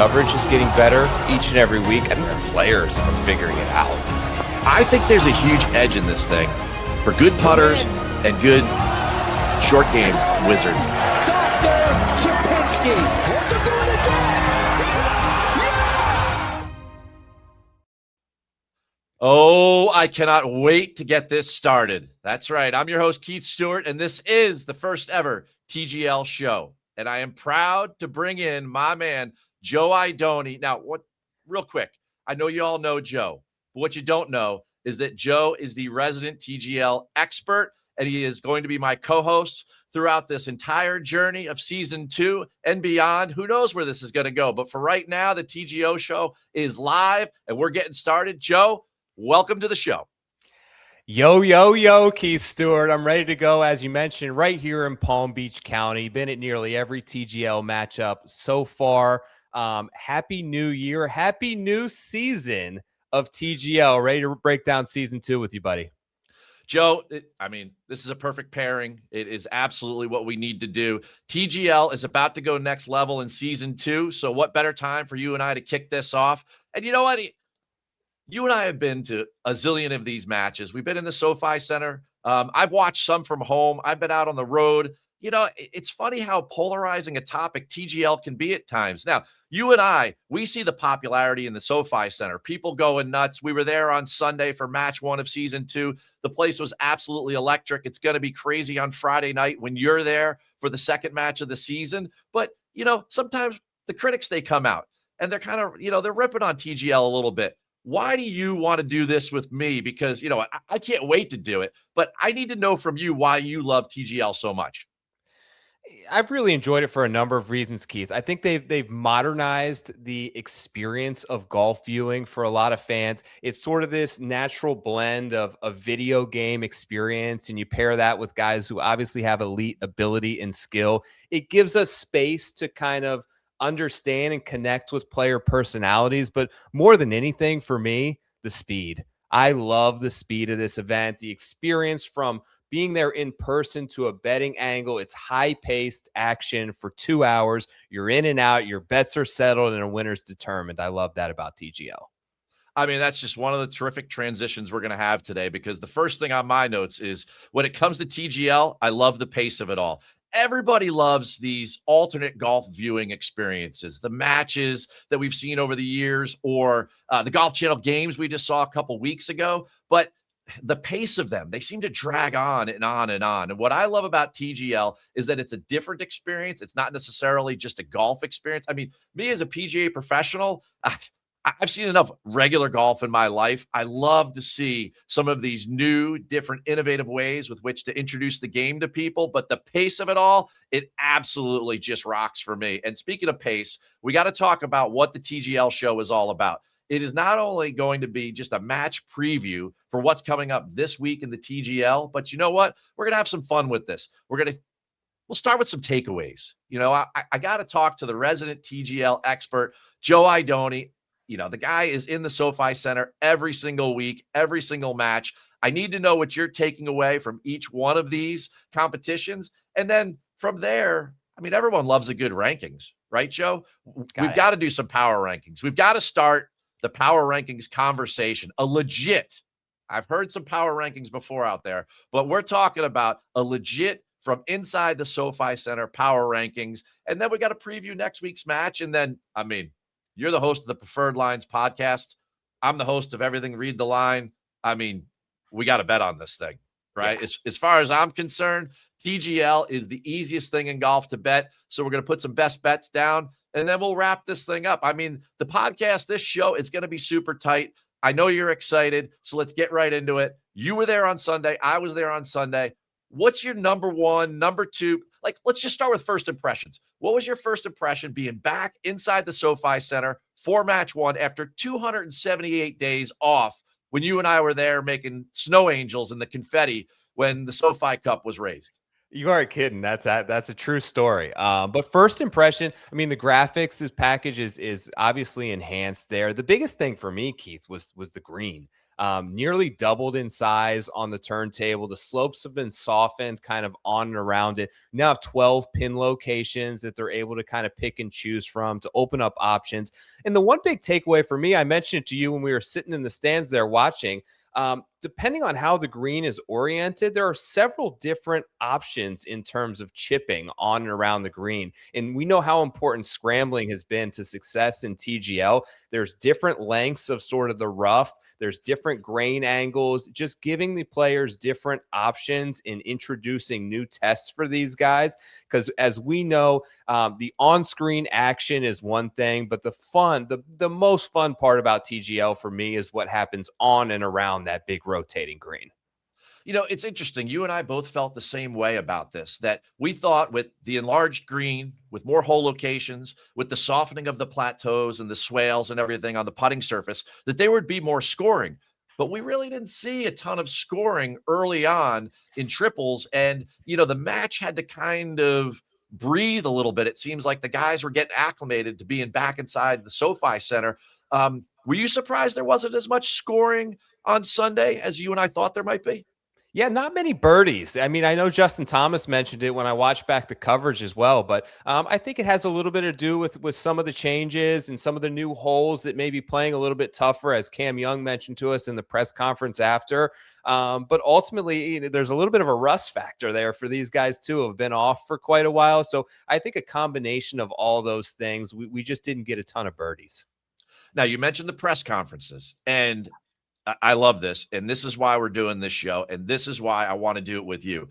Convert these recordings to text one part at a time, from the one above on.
coverage is getting better each and every week. I think the players are figuring it out. I think there's a huge edge in this thing for good putters and good short game wizards. Dr. Shapinski. To do it again. Yes! Oh, I cannot wait to get this started. That's right. I'm your host, Keith Stewart, and this is the first ever TGL show. And I am proud to bring in my man, Joe Idone. Now, real quick, I know you all know Joe, but what you don't know is that Joe is the resident TGL expert, and he is going to be my co-host throughout this entire journey of season 2 and beyond. Who knows where this is going to go? But for right now, the TGO show is live, and we're getting started. Joe, welcome to the show. Yo, Keith Stewart. I'm ready to go, as you mentioned, right here in Palm Beach County. Been at nearly every TGL matchup so far. Happy New Year. Happy new season of TGL. Ready to break down season 2 with you, buddy. Joe, this is a perfect pairing. It is absolutely what we need to do. TGL is about to go next level in season 2. So what better time for you and I to kick this off? And you know what? You and I have been to a zillion of these matches. We've been in the SoFi Center. I've watched some from home. I've been out on the road. You know, it's funny how polarizing a topic TGL can be at times. Now, you and I, we see the popularity in the SoFi Center. People going nuts. We were there on Sunday for match 1 of season 2. The place was absolutely electric. It's going to be crazy on Friday night when you're there for the second match of the season. But, you know, sometimes the critics, they come out and they're kind of, they're ripping on TGL a little bit. Why do you want to do this with me? Because, I can't wait to do it, but I need to know from you why you love TGL so much. I've really enjoyed it for a number of reasons, Keith. I think they've modernized the experience of golf viewing for a lot of fans. It's sort of this natural blend of a video game experience, and you pair that with guys who obviously have elite ability and skill. It gives us space to kind of understand and connect with player personalities, but more than anything for me, the speed. I love the speed of this event, the experience from being there in person to a betting angle. It's high-paced action for 2 hours. You're in and out. Your bets are settled, and a winner's determined. I love that about TGL. That's just one of the terrific transitions we're going to have today, because the first thing on my notes is when it comes to TGL, I love the pace of it all. Everybody loves these alternate golf viewing experiences, the matches that we've seen over the years, or the Golf Channel games we just saw a couple weeks ago. But the pace of them, they seem to drag on and on and on. And what I love about TGL is that it's a different experience. It's not necessarily just a golf experience. I mean, me as a PGA professional, I've seen enough regular golf in my life. I love to see some of these new, different, innovative ways with which to introduce the game to people. But the pace of it all, it absolutely just rocks for me. And speaking of pace, we got to talk about what the TGL show is all about. It is not only going to be just a match preview for what's coming up this week in the TGL, but you know what? We're going to have some fun with this. We'll start with some takeaways. I got to talk to the resident TGL expert, Joe Idone. The guy is in the SoFi Center every single week, every single match. I need to know what you're taking away from each one of these competitions. And then from there, everyone loves a good rankings, right, Joe? We've got to do some power rankings. We've got to start the power rankings conversation, I've heard some power rankings before out there, but we're talking about a legit from inside the SoFi Center power rankings. And then we got to preview next week's match. And then, you're the host of the Preferred Lines podcast. I'm the host of Everything Read the Line. We got to bet on this thing, right? Yeah. As far as I'm concerned, TGL is the easiest thing in golf to bet. So we're going to put some best bets down, and then we'll wrap this thing up. The podcast, this show, it's going to be super tight. I know you're excited, so let's get right into it. You were there on Sunday. I was there on Sunday. What's your number one, number two? Let's just start with first impressions. What was your first impression being back inside the SoFi Center for match 1 after 278 days off when you and I were there making snow angels in the confetti when the SoFi Cup was raised? You aren't kidding. That's a true story. But first impression, I mean, the graphics, this package is obviously enhanced there. The biggest thing for me, Keith, was the green. Nearly doubled in size on the turntable. The slopes have been softened kind of on and around it. Now have 12 pin locations that they're able to kind of pick and choose from to open up options. And the one big takeaway for me, I mentioned it to you when we were sitting in the stands there watching. Depending on how the green is oriented, there are several different options in terms of chipping on and around the green. And we know how important scrambling has been to success in TGL. There's different lengths of sort of the rough, there's different grain angles, just giving the players different options in introducing new tests for these guys. Because as we know, the on-screen action is one thing, but the most fun part about TGL for me is what happens on and around that big rotating green. It's interesting. You and I both felt the same way about this, that we thought with the enlarged green, with more hole locations, with the softening of the plateaus and the swales and everything on the putting surface, that there would be more scoring. But we really didn't see a ton of scoring early on in triples. And, the match had to kind of breathe a little bit. It seems like the guys were getting acclimated to being back inside the SoFi Center. Were you surprised there wasn't as much scoring on Sunday as you and I thought there might be? Yeah, not many birdies. I mean, I know Justin Thomas mentioned it when I watched back the coverage as well, but I think it has a little bit to do with some of the changes and some of the new holes that may be playing a little bit tougher, as Cam Young mentioned to us in the press conference after. But ultimately, there's a little bit of a rust factor there for these guys too, who have been off for quite a while. So I think a combination of all those things, we just didn't get a ton of birdies. Now, you mentioned the press conferences, and I love this, and this is why we're doing this show, and this is why I want to do it with you.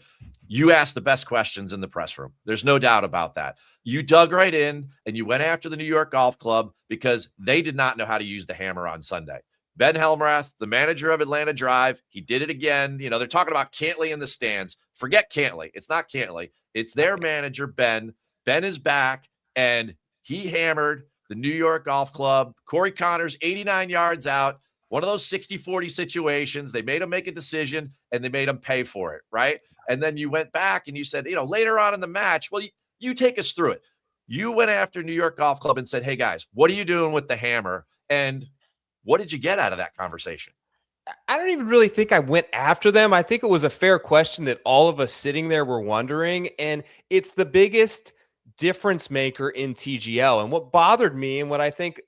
You asked the best questions in the press room. There's no doubt about that. You dug right in, and you went after the New York Golf Club because they did not know how to use the hammer on Sunday. Ben Helmrath, the manager of Atlanta Drive, he did it again. They're talking about Cantley in the stands. Forget Cantley. It's not Cantley. It's their manager, Ben. Ben is back, and he hammered the New York Golf Club. Corey Connors, 89 yards out. One of those 60-40 situations. They made him make a decision, and they made him pay for it, right? And then you went back and you said, later on in the match, well, you take us through it. You went after New York Golf Club and said, hey, guys, what are you doing with the hammer? And what did you get out of that conversation? I don't even really think I went after them. I think it was a fair question that all of us sitting there were wondering, and it's the biggest difference maker in TGL. And what bothered me and what I think,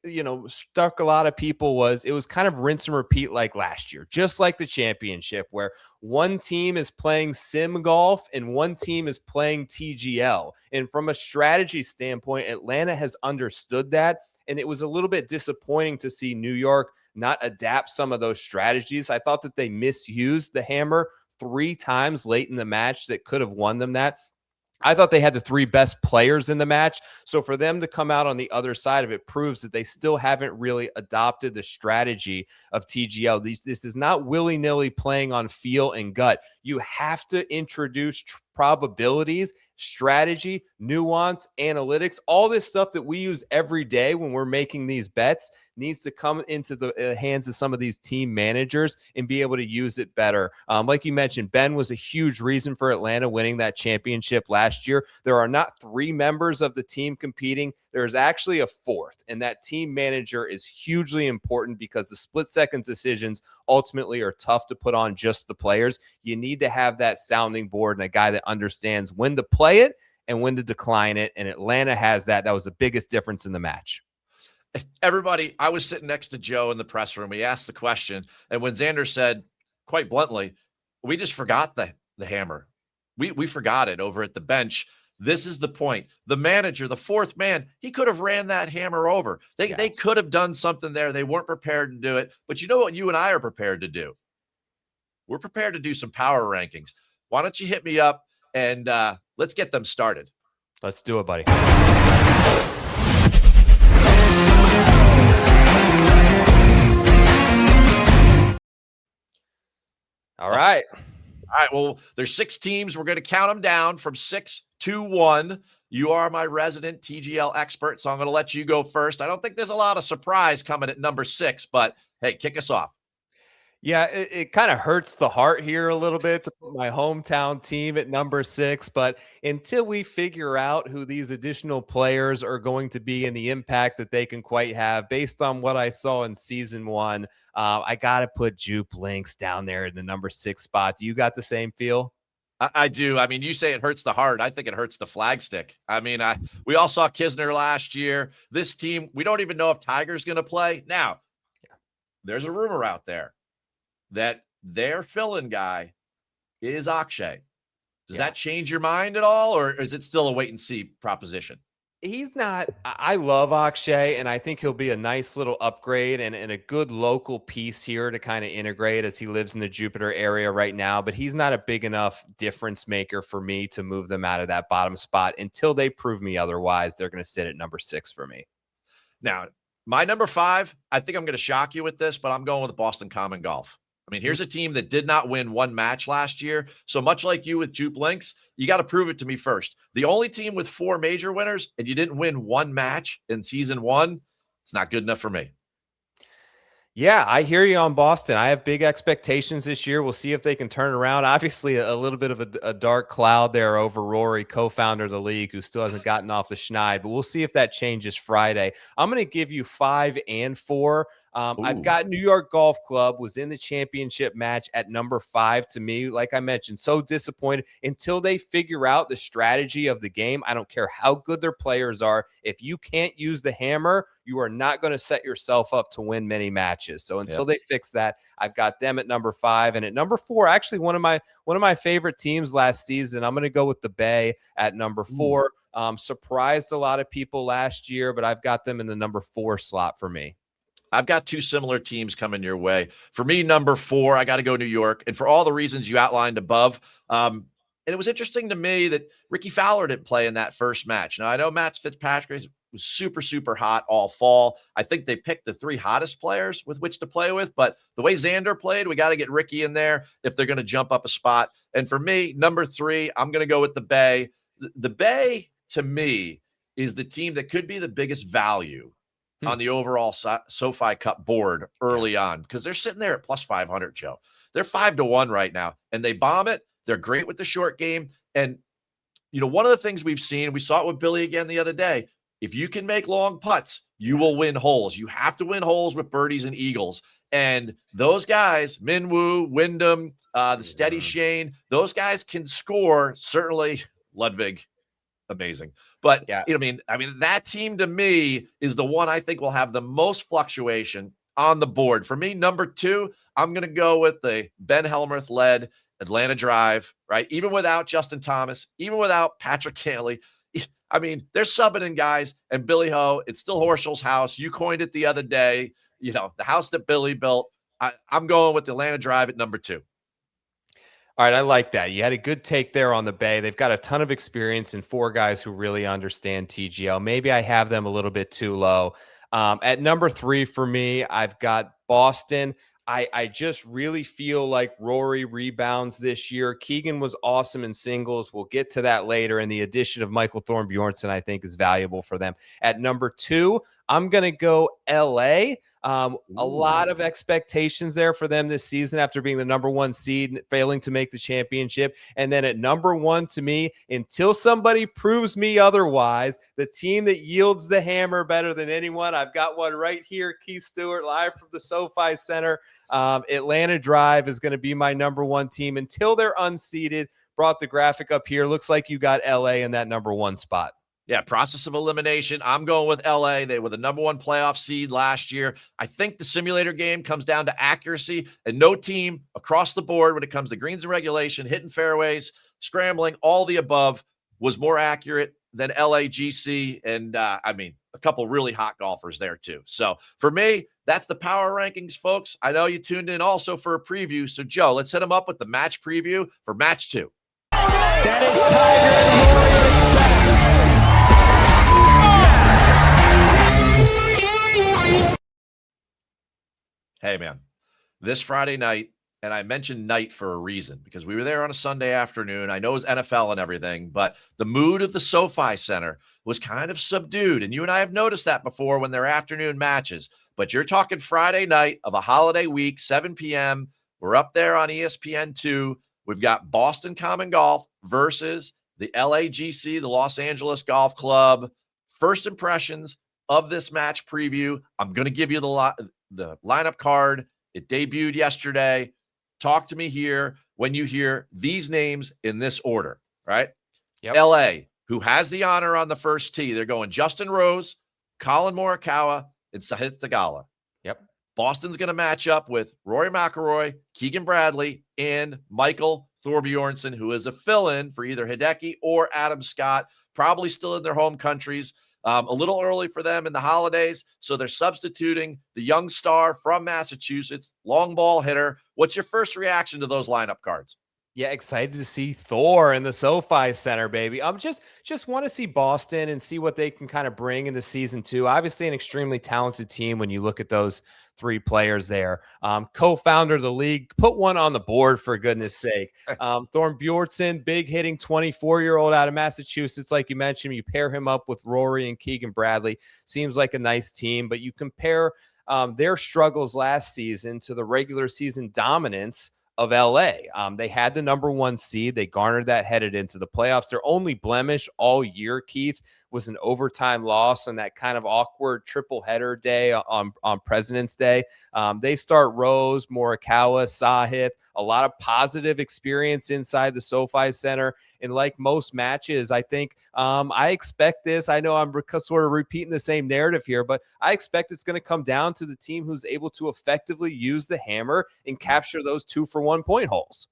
stuck a lot of people was it was kind of rinse and repeat like last year, just like the championship, where one team is playing sim golf and one team is playing TGL. And from a strategy standpoint, Atlanta has understood that. And it was a little bit disappointing to see New York not adapt some of those strategies. I thought that they misused the hammer 3 times late in the match that could have won them that. I thought they had the 3 best players in the match. So for them to come out on the other side of it proves that they still haven't really adopted the strategy of TGL. This is not willy-nilly playing on feel and gut. You have to introduce probabilities, strategy, nuance, analytics, all this stuff that we use every day when we're making these bets needs to come into the hands of some of these team managers and be able to use it better. Like you mentioned, Ben was a huge reason for Atlanta winning that championship last year. There are not 3 members of the team competing. There's actually a 4th, and that team manager is hugely important because the split-second decisions ultimately are tough to put on just the players. You need to have that sounding board and a guy that understands when to play it and when to decline it. And Atlanta has that. That was the biggest difference in the match. Everybody, I was sitting next to Joe in the press room. We asked the question. And when Xander said, quite bluntly, we just forgot the hammer. We forgot it over at the bench. This is the point. The manager, the 4th man, he could have ran that hammer over. They could have done something there. They weren't prepared to do it. But you know what you and I are prepared to do? We're prepared to do some power rankings. Why don't you hit me up and let's get them started. Let's do it, buddy. All right. All right. Well, there's 6 teams. We're going to count them down from 6 to 1. You are my resident TGL expert, so I'm going to let you go first. I don't think there's a lot of surprise coming at number 6, but hey, kick us off. Yeah, it kind of hurts the heart here a little bit to put my hometown team at number 6, but until we figure out who these additional players are going to be and the impact that they can quite have based on what I saw in season 1, I got to put Jupe Links down there in the number 6 spot. Do you got the same feel? I do. I mean, you say it hurts the heart. I think it hurts the flagstick. I mean, we all saw Kisner last year. This team, we don't even know if Tiger's going to play. Now, there's a rumor out there that their fill-in guy is Akshay. Does that change your mind at all, or is it still a wait-and-see proposition? He's not. I love Akshay, and I think he'll be a nice little upgrade and a good local piece here to kind of integrate as he lives in the Jupiter area right now. But he's not a big enough difference maker for me to move them out of that bottom spot until they prove me otherwise. They're going to sit at number 6 for me. Now, my number 5, I think I'm going to shock you with this, but I'm going with Boston Common Golf. I mean, here's a team that did not win one match last year. So much like you with Jupe Links, you got to prove it to me first. The only team with 4 major winners, and you didn't win one match in season 1, it's not good enough for me. Yeah, I hear you on Boston. I have big expectations this year. We'll see if they can turn around. Obviously, a little bit of a dark cloud there over Rory, co-founder of the league, who still hasn't gotten off the schneid, but we'll see if that changes Friday. I'm going to give you 5 and 4. I've got New York Golf Club was in the championship match at number 5 to me. Like I mentioned, so disappointed until they figure out the strategy of the game. I don't care how good their players are. If you can't use the hammer, you are not going to set yourself up to win many matches. So until they fix that, I've got them at number 5. And at number 4, actually one of my favorite teams last season, I'm going to go with the Bay at number 4. Surprised a lot of people last year, but I've got them in the number 4 slot for me. I've got 2 similar teams coming your way. For me, number 4, I got to go New York. And for all the reasons you outlined above, and it was interesting to me that Ricky Fowler didn't play in that first match. Now, I know Matt Fitzpatrick was super, super hot all fall. I think they picked the 3 hottest players with which to play with. But the way Xander played, we got to get Ricky in there if they're going to jump up a spot. And for me, number 3, I'm going to go with the Bay. The Bay, to me, is the team that could be the biggest value on the overall SoFi Cup board early on, because they're sitting there at plus 500, Joe. They're 5-1 right now, and they bomb it. They're great with the short game. And, you know, one of the things we've seen, we saw it with Billy again the other day, if you can make long putts, you will win holes. You have to win holes with birdies and eagles. And those guys, Minwoo, Wyndham, the steady Shane, those guys can score. Certainly Ludwig, amazing. But I mean, that team to me is the one I think will have the most fluctuation on the board. For me, number 2, I'm going to go with the Ben Helmuth led Atlanta Drive, right? Even without Justin Thomas, even without Patrick Cantley. I mean, they're subbing in guys, and Billy Ho, it's still Horschel's house. You coined it the other day, you know, the house that Billy built. I'm going with the Atlanta Drive at number 2. All right, I like that. You had a good take there on the Bay. They've got a ton of experience and 4 guys who really understand TGL. Maybe I have them a little bit too low. At number 3 for me, I've got Boston. I just really feel like Rory rebounds this year. Keegan was awesome in singles. We'll get to that later. And the addition of Michael Thorne Bjornsson, I think, is valuable for them. At number 2, I'm going to go LA. A lot of expectations there for them this season after being the number 1 seed, failing to make the championship. And then at number 1, to me, until somebody proves me otherwise, the team that yields the hammer better than anyone, I've got one right here, Keith Stewart, live from the SoFi Center. Atlanta Drive is going to be my number 1 team until they're unseeded. Brought the graphic up here. Looks like you got LA in that number 1 spot. Yeah, process of elimination. I'm going with LA. They were the number 1 playoff seed last year. I think the simulator game comes down to accuracy, and no team across the board when it comes to greens and regulation, hitting fairways, scrambling, all the above was more accurate than LAGC. And I mean, a couple really hot golfers there too. So for me, that's the power rankings, folks. I know you tuned in also for a preview. So Joe, let's hit them up with the match preview for match 2. That is Tiger at best. Hey, man, this Friday night, and I mentioned night for a reason because we were there on a Sunday afternoon. I know it was NFL and everything, but the mood of the SoFi Center was kind of subdued. And you and I have noticed that before when they're afternoon matches. But you're talking Friday night of a holiday week, 7 p.m. We're up there on ESPN2. We've got Boston Common Golf versus the LAGC, the Los Angeles Golf Club. First impressions of this match preview. I'm going to give you the lineup card. It debuted yesterday. Talk to me here when you hear these names in this order, right? Yep. LA, who has the honor on the first tee. They're going Justin Rose, Colin Morikawa, and Sahith Theegala. Yep. Boston's going to match up with Rory McIlroy, Keegan Bradley, and Michael Thorbjornsen, who is a fill-in for either Hideki or Adam Scott, probably still in their home countries. A little early for them in the holidays, so they're substituting the young star from Massachusetts, long ball hitter. What's your first reaction to those lineup cards? Yeah, excited to see Thor in the SoFi Center, baby. Just want to see Boston and see what they can kind of bring in the season two. Obviously, an extremely talented team when you look at those three players there. Co-founder of the league, put one on the board for goodness sake. Thorn Bjornsson, big hitting 24-year-old out of Massachusetts, like you mentioned. You pair him up with Rory and Keegan Bradley. Seems like a nice team, but you compare their struggles last season to the regular season dominance of LA. They had the number one seed. They garnered that headed into the playoffs. Their only blemish all year, Keith, was an overtime loss on that kind of awkward triple header day on President's Day. They start Rose, Morikawa, Sahith, a lot of positive experience inside the SoFi Center. And like most matches, I think I expect this. I know I'm sort of repeating the same narrative here, but I expect it's going to come down to the team who's able to effectively use the hammer and capture those 2-for-1 point holes.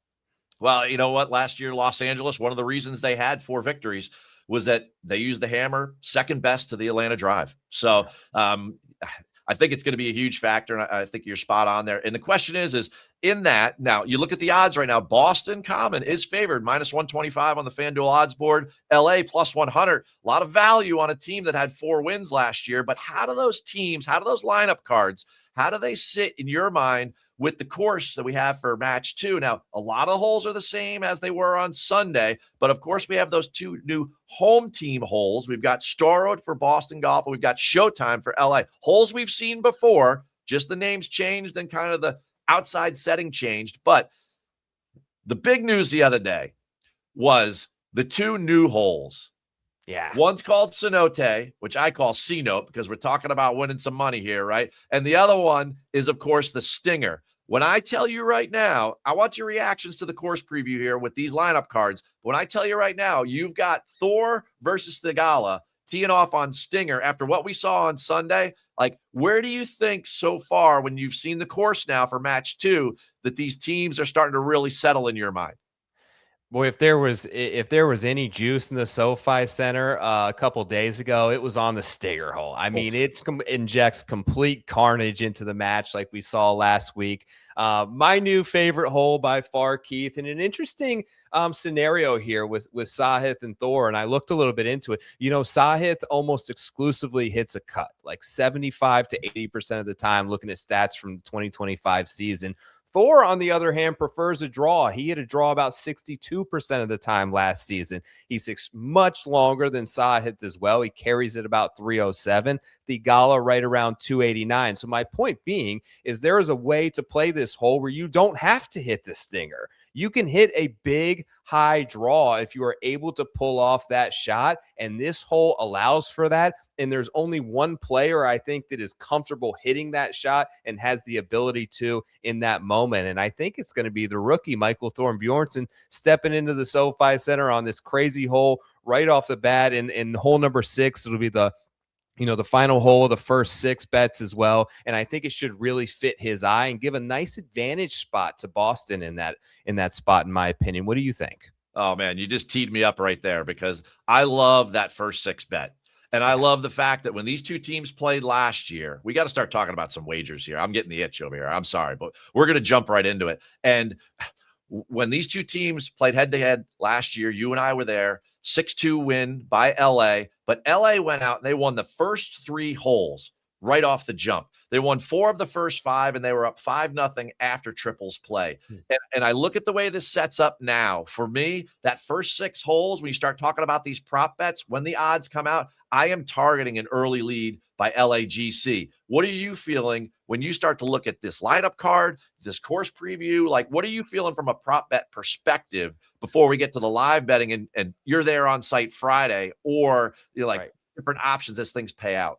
Well, you know what? Last year, Los Angeles, one of the reasons they had 4 victories was that they used the hammer second best to the Atlanta drive. So I think it's going to be a huge factor, and I think you're spot on there. And the question is in that, now you look at the odds right now, Boston Common is favored -125 on the FanDuel odds board, LA +100. A lot of value on a team that had 4 wins last year. But how do those teams, how do those lineup cards, how do they sit in your mind with the course that we have for match 2? Now, a lot of holes are the same as they were on Sunday, but of course we have those 2 new home team holes. We've got Star Road for Boston Golf, and we've got Showtime for LA. Holes we've seen before, just the names changed and kind of the outside setting changed. But the big news the other day was the 2 new holes. Yeah. One's called Cenote, which I call C-Note because we're talking about winning some money here, right? And the other one is, of course, the Stinger. When I tell you right now, I want your reactions to the course preview here with these lineup cards. When I tell you right now, you've got Thor versus Theegala teeing off on Stinger after what we saw on Sunday. Like, where do you think so far, when you've seen the course now for match 2, that these teams are starting to really settle in your mind? Boy, if there was any juice in the SoFi Center a couple days ago, it was on the Stinger hole. I mean, it injects complete carnage into the match like we saw last week. My new favorite hole by far, Keith, and an interesting scenario here with Sahith and Thor. And I looked a little bit into it. You know, Sahith almost exclusively hits a cut, like 75 to 80% of the time, looking at stats from the 2025 season. Thor, on the other hand, prefers a draw. He hit a draw about 62% of the time last season. He's much longer than Sahith as well. He carries it about 307. Theegala right around 289. So my point being is there is a way to play this hole where you don't have to hit the Stinger. You can hit a big high draw if you are able to pull off that shot, and this hole allows for that. And there's only one player, I think, that is comfortable hitting that shot and has the ability to in that moment. And I think it's going to be the rookie, Michael Thorbjornsen, stepping into the SoFi Center on this crazy hole right off the bat. In hole number 6, it'll be the final hole of the first 6 bets as well. And I think it should really fit his eye and give a nice advantage spot to Boston in that spot, in my opinion. What do you think? Oh, man, you just teed me up right there because I love that first 6 bet. And I love the fact that when these 2 teams played last year, we got to start talking about some wagers here. I'm getting the itch over here. I'm sorry, but we're going to jump right into it. And when these 2 teams played head-to-head last year, you and I were there, 6-2 win by LA. But LA went out and they won the first 3 holes right off the jump. They won 4 of the first 5, and they were up 5-0 after triples play. Hmm. And I look at the way this sets up now. For me, that first 6 holes, when you start talking about these prop bets, when the odds come out, I am targeting an early lead by LAGC. What are you feeling when you start to look at this lineup card, this course preview? Like, what are you feeling from a prop bet perspective before we get to the live betting and you're there on site Friday, or you're like, Right. different options as things pay out?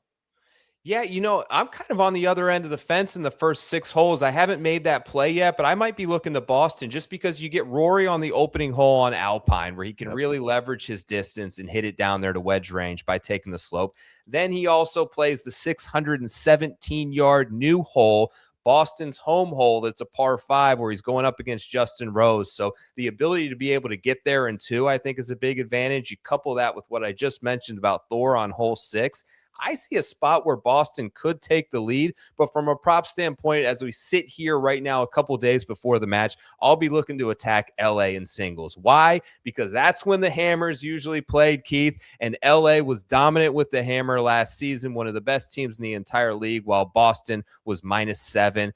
Yeah, I'm kind of on the other end of the fence in the first 6 holes. I haven't made that play yet, but I might be looking to Boston just because you get Rory on the opening hole on Alpine, where he can really leverage his distance and hit it down there to wedge range by taking the slope. Then he also plays the 617-yard new hole, Boston's home hole, that's a par 5, where he's going up against Justin Rose. So the ability to be able to get there in 2, I think, is a big advantage. You couple that with what I just mentioned about Thor on hole 6. I see a spot where Boston could take the lead, but from a prop standpoint, as we sit here right now, a couple days before the match, I'll be looking to attack LA in singles. Why? Because that's when the hammers usually played, Keith, and LA was dominant with the hammer last season, one of the best teams in the entire league, while Boston was -7.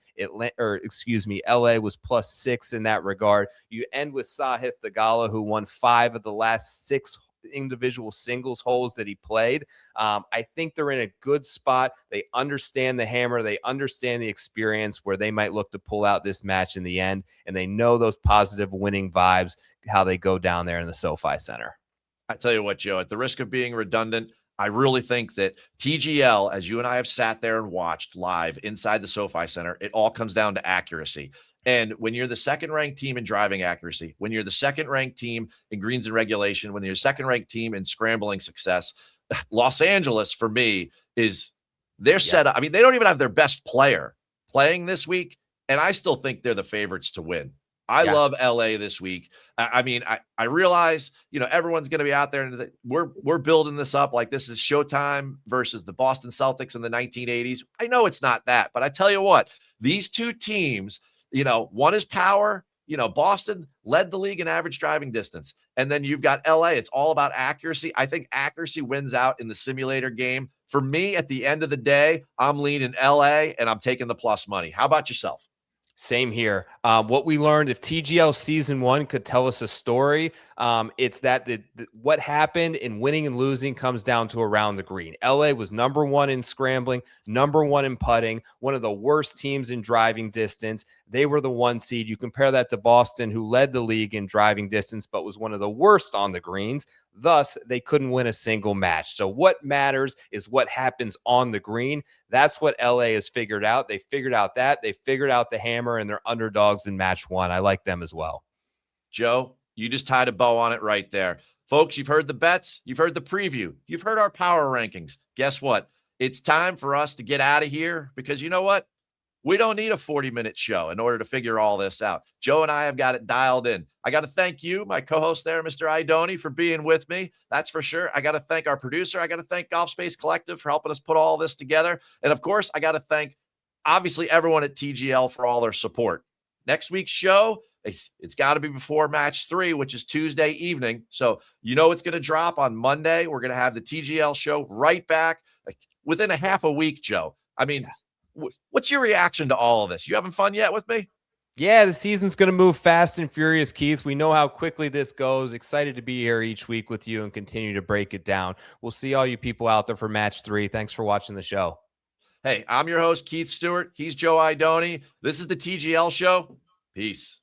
LA was +6 in that regard. You end with Sahith Theegala, who won 5 of the last 6 individual singles holes that he played. I think they're in a good spot. They understand the hammer. They understand the experience where they might look to pull out this match in the end. And they know those positive winning vibes, how they go down there in the SoFi Center. I tell you what, Joe, at the risk of being redundant, I really think that TGL, as you and I have sat there and watched live inside the SoFi Center, it all comes down to accuracy. And when you're the second-ranked team in driving accuracy, when you're the second-ranked team in greens and regulation, when you're the second-ranked team in scrambling success, Los Angeles, for me, is they're set up. I mean, they don't even have their best player playing this week, and I still think they're the favorites to win. I love LA this week. I mean, I realize, everyone's going to be out there, and we're building this up like this is Showtime versus the Boston Celtics in the 1980s. I know it's not that, but I tell you what, these two teams, one is power. Boston led the league in average driving distance. And then you've got LA. It's all about accuracy. I think accuracy wins out in the simulator game. For me, at the end of the day, I'm leaning LA and I'm taking the plus money. How about yourself? Same here. What we learned, if TGL season 1 could tell us a story, it's that what happened in winning and losing comes down to around the green. LA was number 1 in scrambling, number 1 in putting, one of the worst teams in driving distance. They were the 1 seed. You compare that to Boston, who led the league in driving distance, but was one of the worst on the greens. Thus, they couldn't win a single match. So what matters is what happens on the green. That's what LA has figured out. They figured out that. They figured out the hammer, and they're underdogs in match 1. I like them as well. Joe, you just tied a bow on it right there. Folks, you've heard the bets. You've heard the preview. You've heard our power rankings. Guess what? It's time for us to get out of here because you know what? We don't need a 40-minute show in order to figure all this out. Joe and I have got it dialed in. I got to thank you, my co-host there, Mr. Idone, for being with me. That's for sure. I got to thank our producer. I got to thank Golf Space Collective for helping us put all this together. And of course, I got to thank, obviously, everyone at TGL for all their support. Next week's show, it's got to be before match 3, which is Tuesday evening. So it's going to drop on Monday. We're going to have the TGL show right back within a half a week, Joe. I mean, what's your reaction to all of this? You having fun yet with me? Yeah, the season's going to move fast and furious, Keith. We know how quickly this goes. Excited to be here each week with you and continue to break it down. We'll see all you people out there for match 3. Thanks for watching the show. Hey, I'm your host, Keith Stewart. He's Joe Idone. This is the TGL show. Peace.